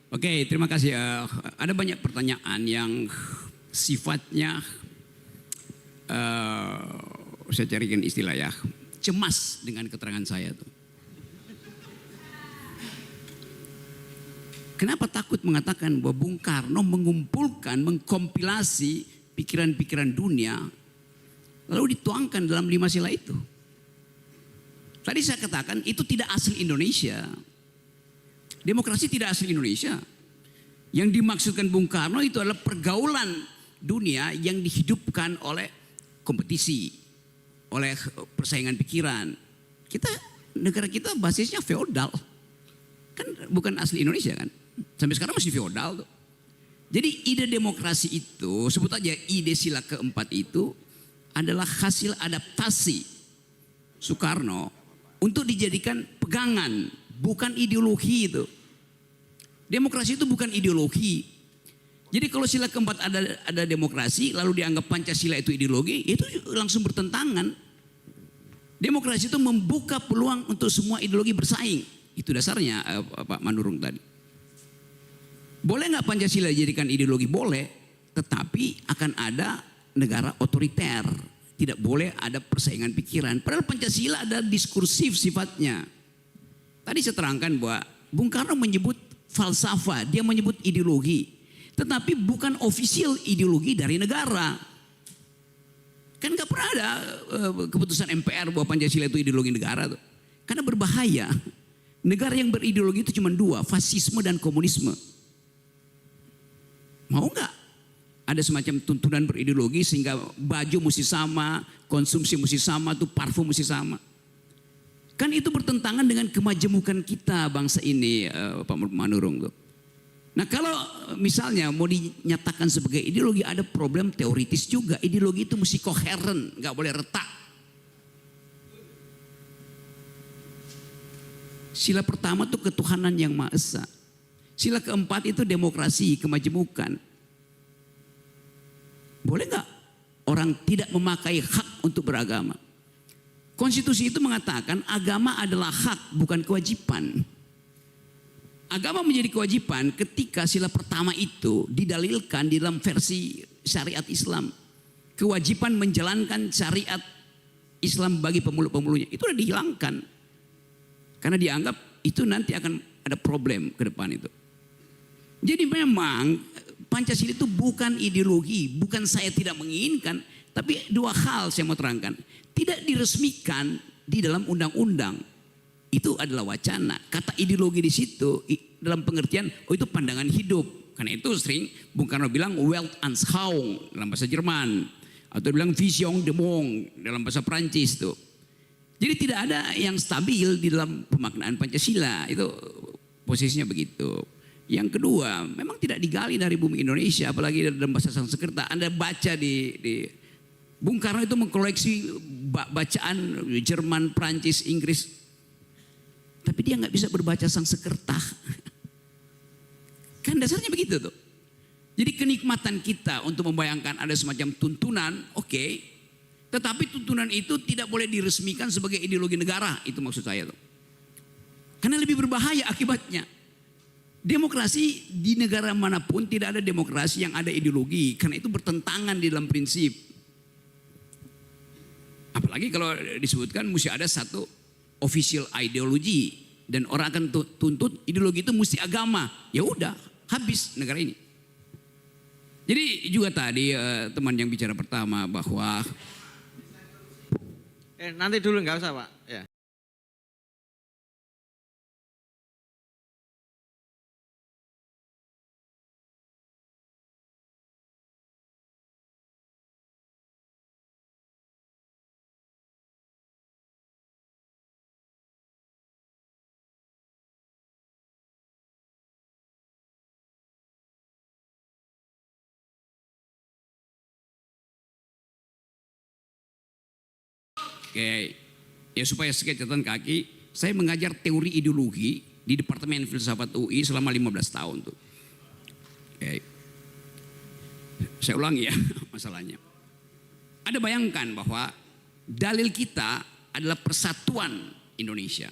Oke, terima kasih. Ada banyak pertanyaan yang sifatnya, saya carikan istilah ya, cemas dengan keterangan saya tuh. Kenapa takut mengatakan bahwa Bung Karno mengumpulkan, mengkompilasi pikiran-pikiran dunia, lalu dituangkan dalam 5 sila itu? Tadi saya katakan itu tidak asli Indonesia. Demokrasi tidak asli Indonesia. Yang dimaksudkan Bung Karno itu adalah pergaulan dunia yang dihidupkan oleh kompetisi, oleh persaingan pikiran. Negara kita basisnya feodal. Kan bukan asli Indonesia kan. Sampai sekarang masih feodal tuh. Jadi ide demokrasi itu, sebut aja ide sila keempat itu adalah hasil adaptasi Soekarno untuk dijadikan pegangan, bukan ideologi itu. Demokrasi itu bukan ideologi. Jadi kalau sila keempat ada demokrasi, lalu dianggap Pancasila itu ideologi, itu langsung bertentangan. Demokrasi itu membuka peluang untuk semua ideologi bersaing. Itu dasarnya Pak Manurung tadi. Boleh nggak Pancasila dijadikan ideologi? Boleh, tetapi akan ada negara otoriter. Tidak boleh ada persaingan pikiran. Padahal Pancasila ada diskursif sifatnya. Tadi saya terangkan bahwa Bung Karno menyebut falsafah, dia menyebut ideologi. Tetapi bukan official ideologi dari negara. Kan gak pernah ada keputusan MPR bahwa Pancasila itu ideologi negara tuh. Karena berbahaya. Negara yang berideologi itu cuma 2, fasisme dan komunisme. Mau nggak ada semacam tuntunan berideologi sehingga baju mesti sama, konsumsi mesti sama, tuh parfum mesti sama. Kan itu bertentangan dengan kemajemukan kita bangsa ini, Pak Manurung tuh. Nah kalau misalnya mau dinyatakan sebagai ideologi, ada problem teoritis juga. Ideologi itu mesti koheren, nggak boleh retak. Sila pertama itu ketuhanan yang Maha Esa. Sila keempat itu demokrasi, kemajemukan. Boleh nggak orang tidak memakai hak untuk beragama? Konstitusi itu mengatakan agama adalah hak, bukan kewajiban. Agama menjadi kewajiban ketika sila pertama itu didalilkan di dalam versi syariat Islam. Kewajiban menjalankan syariat Islam bagi pemulung-pemulungnya itu sudah dihilangkan. Karena dianggap itu nanti akan ada problem ke depan itu. Jadi memang Pancasila itu bukan ideologi, bukan saya tidak menginginkan, tapi 2 hal saya mau terangkan. Tidak diresmikan di dalam undang-undang. Itu adalah wacana. Kata ideologi di situ dalam pengertian itu pandangan hidup. Karena itu sering Bung Karno bilang Weltanschauung dalam bahasa Jerman, atau bilang Vision de Monde dalam bahasa Prancis tuh. Jadi tidak ada yang stabil di dalam pemaknaan Pancasila. Itu posisinya begitu. Yang kedua, memang tidak digali dari bumi Indonesia, apalagi dalam bahasa Sanskerta. Anda baca di Bung Karno itu mengkoleksi bacaan Jerman, Prancis, Inggris. Tapi dia nggak bisa berbaca Sanskerta. Kan dasarnya begitu tuh. Jadi kenikmatan kita untuk membayangkan ada semacam tuntunan, oke. Tetapi tuntunan itu tidak boleh diresmikan sebagai ideologi negara. Itu maksud saya tuh. Karena lebih berbahaya akibatnya. Demokrasi di negara manapun tidak ada demokrasi yang ada ideologi. Karena itu bertentangan di dalam prinsip. Apalagi kalau disebutkan mesti ada satu official ideologi. Dan orang akan tuntut ideologi itu mesti agama. Ya udah, habis negara ini. Jadi juga tadi teman yang bicara pertama bahwa nanti dulu nggak usah Pak. Ya. Oke, ya supaya sedikit catatan kaki, saya mengajar teori ideologi di Departemen Filsafat UI selama 15 tahun tuh. Oke. Saya ulangi ya masalahnya. Anda bayangkan bahwa dalil kita adalah persatuan Indonesia.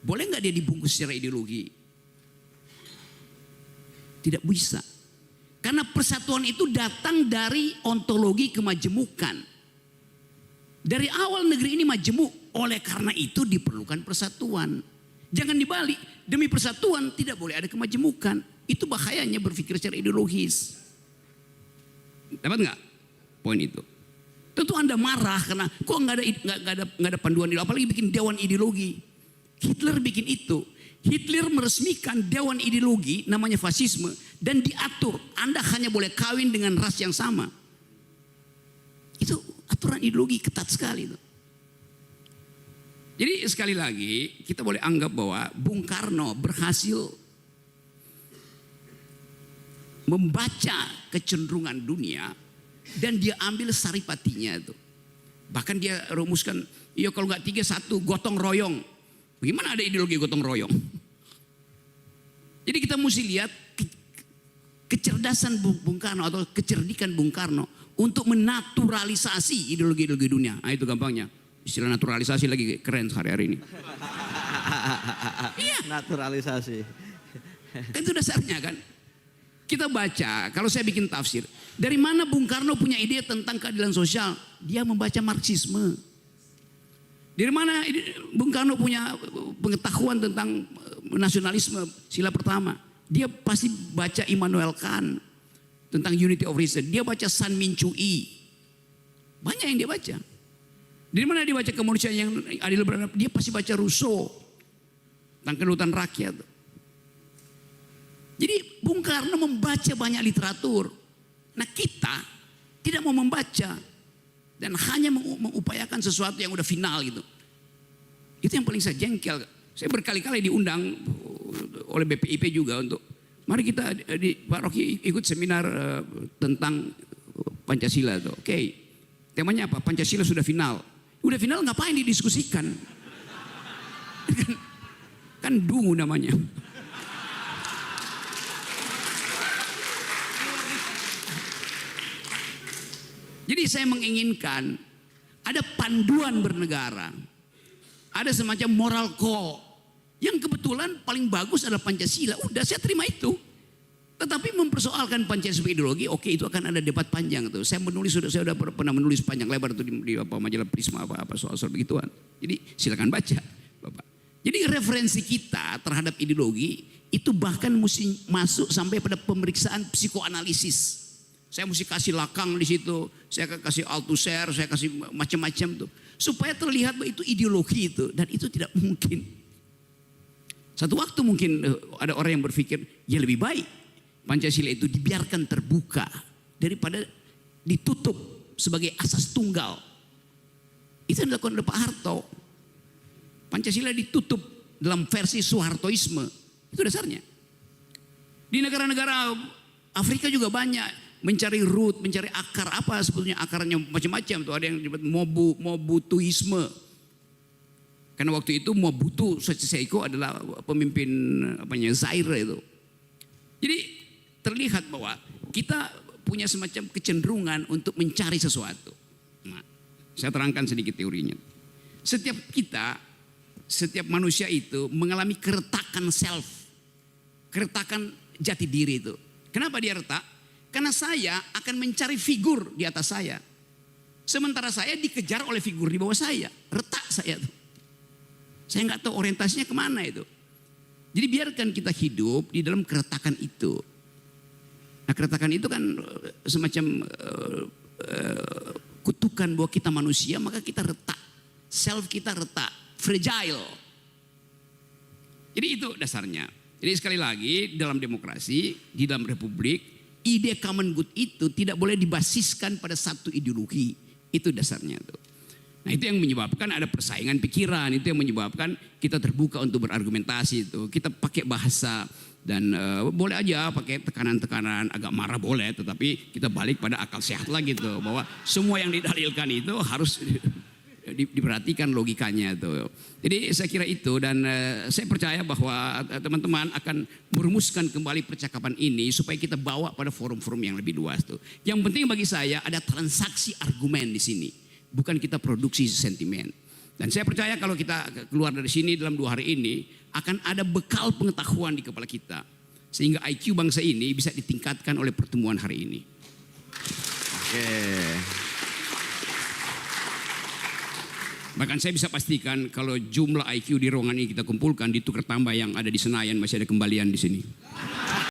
Boleh nggak dia dibungkus secara ideologi? Tidak bisa. Karena persatuan itu datang dari ontologi kemajemukan. Dari awal negeri ini majemuk, oleh karena itu diperlukan persatuan. Jangan dibalik, demi persatuan tidak boleh ada kemajemukan. Itu bahayanya berpikir secara ideologis. Dapat nggak poin itu? Tentu Anda marah karena kok nggak ada panduan ideologi, apalagi bikin dewan ideologi. Hitler bikin itu. Hitler meresmikan dewan ideologi namanya fasisme dan diatur Anda hanya boleh kawin dengan ras yang sama. Itu aturan ideologi ketat sekali itu. Jadi sekali lagi kita boleh anggap bahwa Bung Karno berhasil membaca kecenderungan dunia dan dia ambil saripatinya itu. Bahkan dia rumuskan, ya kalau nggak 3-1 gotong royong. Bagaimana ada ideologi gotong royong? Jadi kita mesti lihat kecerdasan Bung Karno atau kecerdikan Bung Karno untuk menaturalisasi ideologi-ideologi dunia. Nah itu gampangnya. Istilah naturalisasi lagi keren hari-hari ini. Iya. Naturalisasi. Kan itu dasarnya kan. Kita baca, kalau saya bikin tafsir. Dari mana Bung Karno punya ide tentang keadilan sosial? Dia membaca Marxisme. Dari mana Bung Karno punya pengetahuan tentang nasionalisme sila pertama? Dia pasti baca Immanuel Kant tentang unity of reason. Dia baca San Min Cui. Banyak yang dia baca. Dari mana dia baca kemanusiaan yang adil beradab? Dia pasti baca Rousseau tentang kedaulatan rakyat. Jadi Bung Karno membaca banyak literatur. Nah kita tidak mau membaca dan hanya mengupayakan sesuatu yang udah final gitu. Itu yang paling saya jengkel. Saya berkali-kali diundang oleh BPIP juga untuk mari kita di Pak Rocky ikut seminar tentang Pancasila tuh. Oke. Temanya apa? Pancasila sudah final. Udah final ngapain didiskusikan? Kan dungu namanya. Jadi saya menginginkan ada panduan bernegara. Ada semacam moral code. Yang kebetulan paling bagus adalah Pancasila. Udah saya terima itu. Tetapi mempersoalkan Pancasila ideologi, oke itu akan ada debat panjang tuh. Saya sudah pernah menulis panjang lebar tuh di majalah Prisma apa soal begituan. Jadi silakan baca, Bapak. Jadi referensi kita terhadap ideologi itu bahkan mesti masuk sampai pada pemeriksaan psikoanalisis. Saya mesti kasih Lakang di situ, saya kasih Althusser, saya kasih macam-macam tuh, supaya terlihat bahwa itu ideologi itu dan itu tidak mungkin. Satu waktu mungkin ada orang yang berpikir ya lebih baik Pancasila itu dibiarkan terbuka daripada ditutup sebagai asas tunggal. Itu yang dilakukan oleh Pak Harto. Pancasila ditutup dalam versi Soehartoisme. Itu dasarnya. Di negara-negara Afrika juga banyak mencari root, mencari akar apa sebetulnya akarnya macam-macam tuh. Ada yang disebut Mobutuisme. Karena waktu itu Mobutu Sese Seko adalah pemimpin Zaire itu. Jadi terlihat bahwa kita punya semacam kecenderungan untuk mencari sesuatu. Nah, saya terangkan sedikit teorinya. Setiap manusia itu mengalami keretakan self, keretakan jati diri itu. Kenapa dia retak? Karena saya akan mencari figur di atas saya. Sementara saya dikejar oleh figur di bawah saya. Retak saya tuh. Saya nggak tahu orientasinya kemana itu. Jadi biarkan kita hidup di dalam keretakan itu. Nah keretakan itu kan semacam kutukan bahwa kita manusia, maka kita retak. Self kita retak, fragile. Jadi itu dasarnya. Jadi sekali lagi dalam demokrasi, di dalam republik, ide common good itu tidak boleh dibasiskan pada satu ideologi. Itu dasarnya tuh. Nah itu yang menyebabkan ada persaingan pikiran. Itu yang menyebabkan kita terbuka untuk berargumentasi itu. Kita pakai bahasa dan boleh aja pakai tekanan-tekanan, agak marah boleh. Tetapi kita balik pada akal sehat lagi tuh. Bahwa semua yang didalilkan itu harus diperhatikan logikanya tuh. Jadi saya kira itu dan saya percaya bahwa teman-teman akan merumuskan kembali percakapan ini supaya kita bawa pada forum-forum yang lebih luas tuh. Yang penting bagi saya ada transaksi argumen di sini, bukan kita produksi sentimen. Dan saya percaya kalau kita keluar dari sini dalam 2 hari ini akan ada bekal pengetahuan di kepala kita. Sehingga IQ bangsa ini bisa ditingkatkan oleh pertemuan hari ini. Oke. Bahkan saya bisa pastikan kalau jumlah IQ di ruangan ini kita kumpulkan, ditukar tambah yang ada di Senayan, masih ada kembalian di sini.